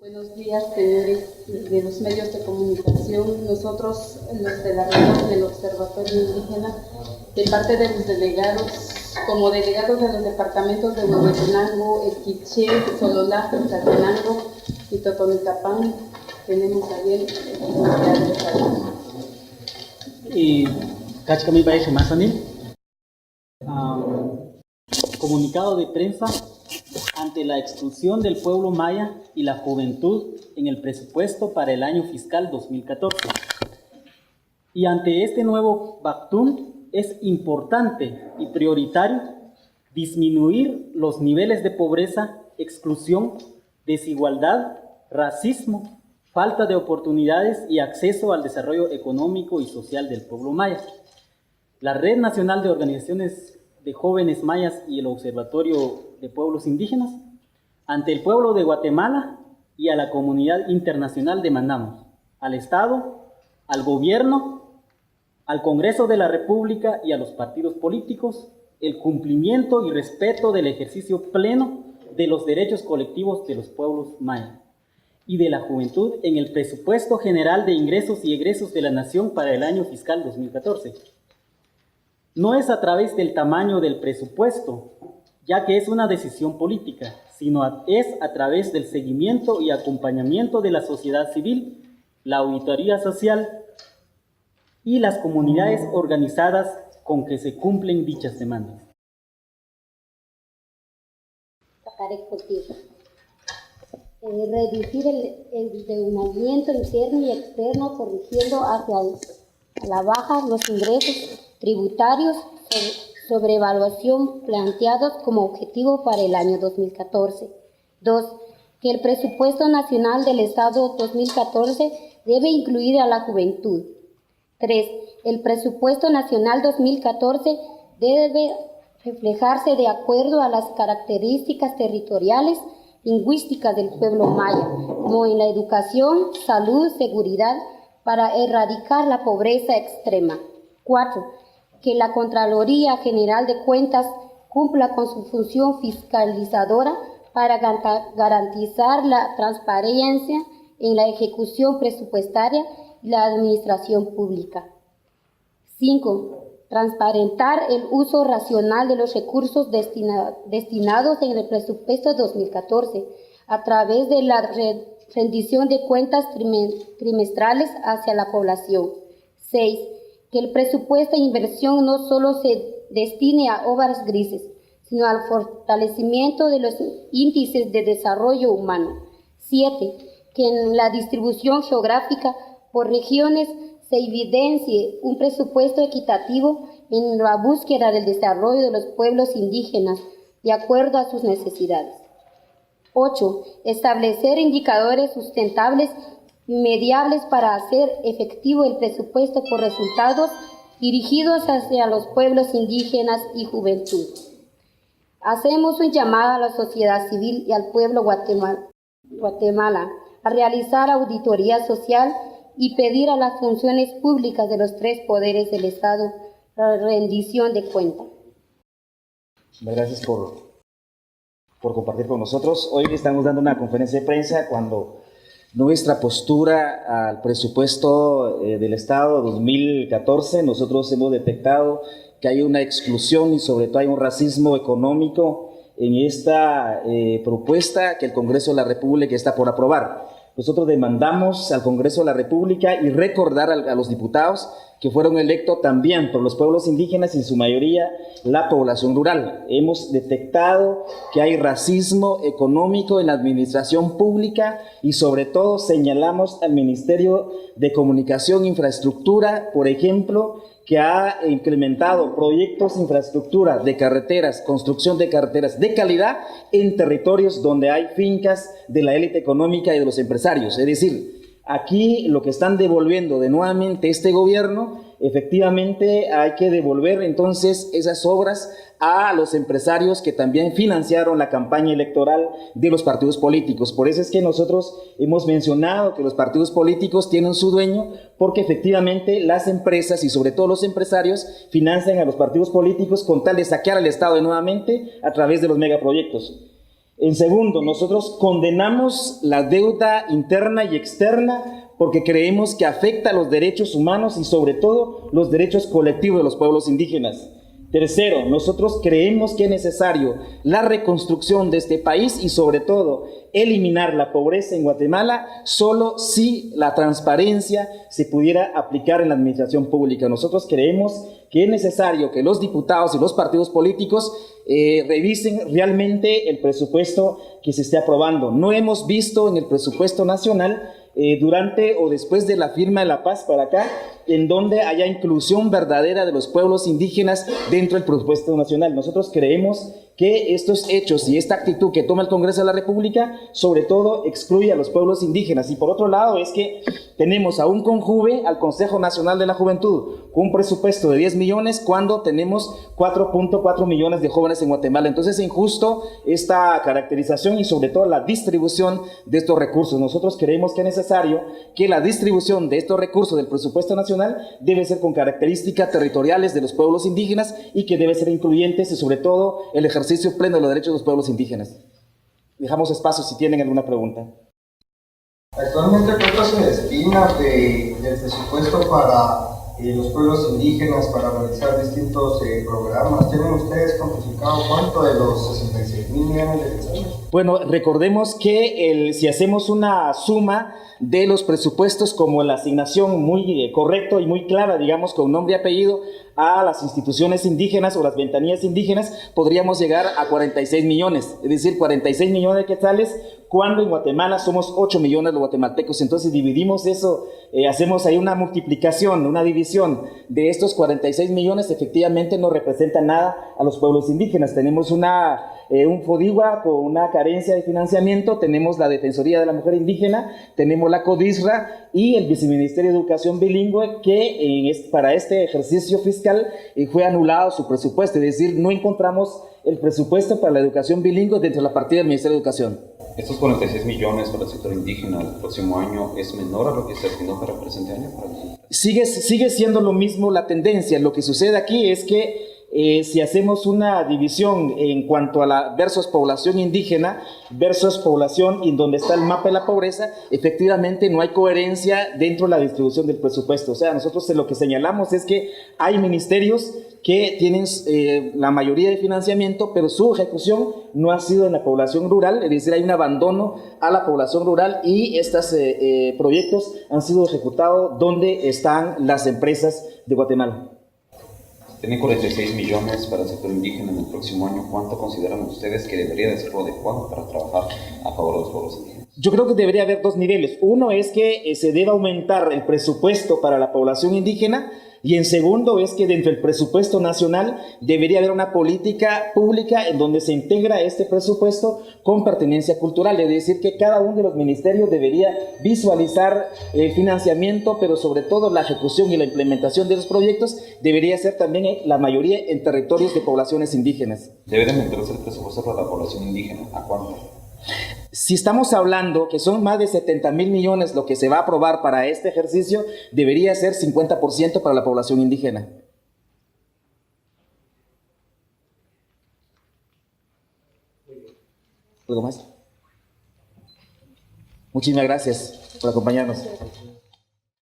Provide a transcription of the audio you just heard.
Buenos días, señores de los medios de comunicación. Nosotros, los de la región del Observatorio Indígena, de parte de los delegados, como delegados de los departamentos de Huehuetenango, Equiché, Sololá, Tlatenango y Totonicapán, tenemos a bien y Cachcamí Baeche Mazanil, comunicado de prensa ante la exclusión del pueblo maya y la juventud en el presupuesto para el año fiscal 2014. Y ante este nuevo Bactún es importante y prioritario disminuir los niveles de pobreza, exclusión, desigualdad, racismo, falta de oportunidades y acceso al desarrollo económico y social del pueblo maya. La Red Nacional de Organizaciones de Jóvenes Mayas y el Observatorio de Pueblos Indígenas, ante el pueblo de Guatemala y a la comunidad internacional demandamos al Estado, al Gobierno, al Congreso de la República y a los partidos políticos el cumplimiento y respeto del ejercicio pleno de los derechos colectivos de los pueblos mayas y de la juventud en el presupuesto general de ingresos y egresos de la Nación para el año fiscal 2014. No es a través del tamaño del presupuesto, ya que es una decisión política, sino es a través del seguimiento y acompañamiento de la sociedad civil, la auditoría social y las comunidades organizadas con que se cumplen dichas demandas. Reducir el endeudamiento interno y externo, corrigiendo hacia la baja los ingresos tributarios, sobrevaluación planteados como objetivo para el año 2014. 2. Que el presupuesto nacional del Estado 2014 debe incluir a la juventud. 3. El presupuesto nacional 2014 debe reflejarse de acuerdo a las características territoriales lingüísticas del pueblo maya, como en la educación, salud, seguridad, para erradicar la pobreza extrema. 4. Que la Contraloría General de Cuentas cumpla con su función fiscalizadora para garantizar la transparencia en la ejecución presupuestaria y la administración pública. 5. Transparentar el uso racional de los recursos destinados en el presupuesto 2014 a través de la rendición de cuentas trimestrales hacia la población. 6. Que el presupuesto de inversión no solo se destine a obras grises, sino al fortalecimiento de los índices de desarrollo humano. 7. Que en la distribución geográfica por regiones se evidencie un presupuesto equitativo en la búsqueda del desarrollo de los pueblos indígenas de acuerdo a sus necesidades. 8. Establecer indicadores sustentables y mediables para hacer efectivo el presupuesto por resultados dirigidos hacia los pueblos indígenas y juventud. Hacemos un llamado a la sociedad civil y al pueblo Guatemala a realizar auditoría social y pedir a las funciones públicas de los tres poderes del Estado la rendición de cuentas. Gracias por compartir con nosotros. Hoy estamos dando una conferencia de prensa cuando nuestra postura al presupuesto del Estado 2014, nosotros hemos detectado que hay una exclusión y sobre todo hay un racismo económico en esta propuesta que el Congreso de la República está por aprobar. Nosotros demandamos al Congreso de la República y recordar a los diputados que fueron electos también por los pueblos indígenas y en su mayoría la población rural. Hemos detectado que hay racismo económico en la administración pública y sobre todo señalamos al Ministerio de Comunicación e Infraestructura, por ejemplo, que ha implementado proyectos de infraestructura de carreteras, construcción de carreteras de calidad en territorios donde hay fincas de la élite económica y de los empresarios. Es decir, aquí lo que están devolviendo de nuevamente este gobierno, efectivamente hay que devolver entonces esas obras a los empresarios que también financiaron la campaña electoral de los partidos políticos. Por eso es que nosotros hemos mencionado que los partidos políticos tienen su dueño, porque efectivamente las empresas y sobre todo los empresarios financian a los partidos políticos con tal de saquear al Estado de nuevamente a través de los megaproyectos. En segundo, nosotros condenamos la deuda interna y externa porque creemos que afecta a los derechos humanos y sobre todo los derechos colectivos de los pueblos indígenas. Tercero, nosotros creemos que es necesario la reconstrucción de este país y sobre todo eliminar la pobreza en Guatemala solo si la transparencia se pudiera aplicar en la administración pública. Nosotros creemos que es necesario que los diputados y los partidos políticos revisen realmente el presupuesto que se esté aprobando. No hemos visto en el presupuesto nacional durante o después de la firma de la paz para acá, en donde haya inclusión verdadera de los pueblos indígenas dentro del presupuesto nacional. Nosotros creemos que estos hechos y esta actitud que toma el Congreso de la República, sobre todo, excluye a los pueblos indígenas. Y por otro lado, es que tenemos a un CONJUVE, al Consejo Nacional de la Juventud, con un presupuesto de 10 millones, cuando tenemos 4.4 millones de jóvenes en Guatemala. Entonces es injusto esta caracterización y sobre todo la distribución de estos recursos. Nosotros creemos que es necesario que la distribución de estos recursos del presupuesto nacional debe ser con características territoriales de los pueblos indígenas y que debe ser incluyentes y sobre todo el ejercicio pleno de los derechos de los pueblos indígenas. Dejamos espacio si tienen alguna pregunta. Actualmente, ¿cuánto se destina del presupuesto para los pueblos indígenas para realizar distintos programas? ¿Tienen ustedes cuantificado cuánto de los 66,000 millones de quetzales? Bueno, recordemos que si hacemos una suma de los presupuestos como la asignación muy correcta y muy clara, digamos, con nombre y apellido, a las instituciones indígenas o las ventanillas indígenas, podríamos llegar a 46 millones, es decir, 46 millones de quetzales, cuando en Guatemala somos 8 millones de guatemaltecos. Entonces dividimos eso, hacemos ahí una multiplicación, una división de estos 46 millones, efectivamente no representa nada a los pueblos indígenas. Tenemos un FODIGUA con una carencia de financiamiento, tenemos la Defensoría de la Mujer Indígena, tenemos la CODISRA y el Viceministerio de Educación Bilingüe, que para este ejercicio fiscal fue anulado su presupuesto, es decir, no encontramos el presupuesto para la educación bilingüe dentro de la partida del Ministerio de Educación. Estos 46 millones para el sector indígena el próximo año es menor a lo que se asignó para el presente año. Sigue siendo lo mismo la tendencia. Lo que sucede aquí es que si hacemos una división en cuanto a la versus población indígena versus población en donde está el mapa de la pobreza, efectivamente no hay coherencia dentro de la distribución del presupuesto. O sea, nosotros lo que señalamos es que hay ministerios que tienen la mayoría de financiamiento, pero su ejecución no ha sido en la población rural, es decir, hay un abandono a la población rural y estos proyectos han sido ejecutados donde están las empresas de Guatemala. Tienen 46 millones para el sector indígena en el próximo año. ¿Cuánto consideran ustedes que debería de ser lo adecuado para trabajar a favor de los pueblos indígenas? Yo creo que debería haber dos niveles. Uno es que se debe aumentar el presupuesto para la población indígena, y en segundo es que dentro del presupuesto nacional debería haber una política pública en donde se integra este presupuesto con pertenencia cultural, es decir, que cada uno de los ministerios debería visualizar el financiamiento, pero sobre todo la ejecución y la implementación de los proyectos debería ser también la mayoría en territorios de poblaciones indígenas. ¿Debe de aumentarse el presupuesto para la población indígena? ¿A cuánto? Si estamos hablando que son más de 70,000 millones lo que se va a aprobar para este ejercicio, debería ser 50% para la población indígena. ¿Algo más? Muchísimas gracias por acompañarnos.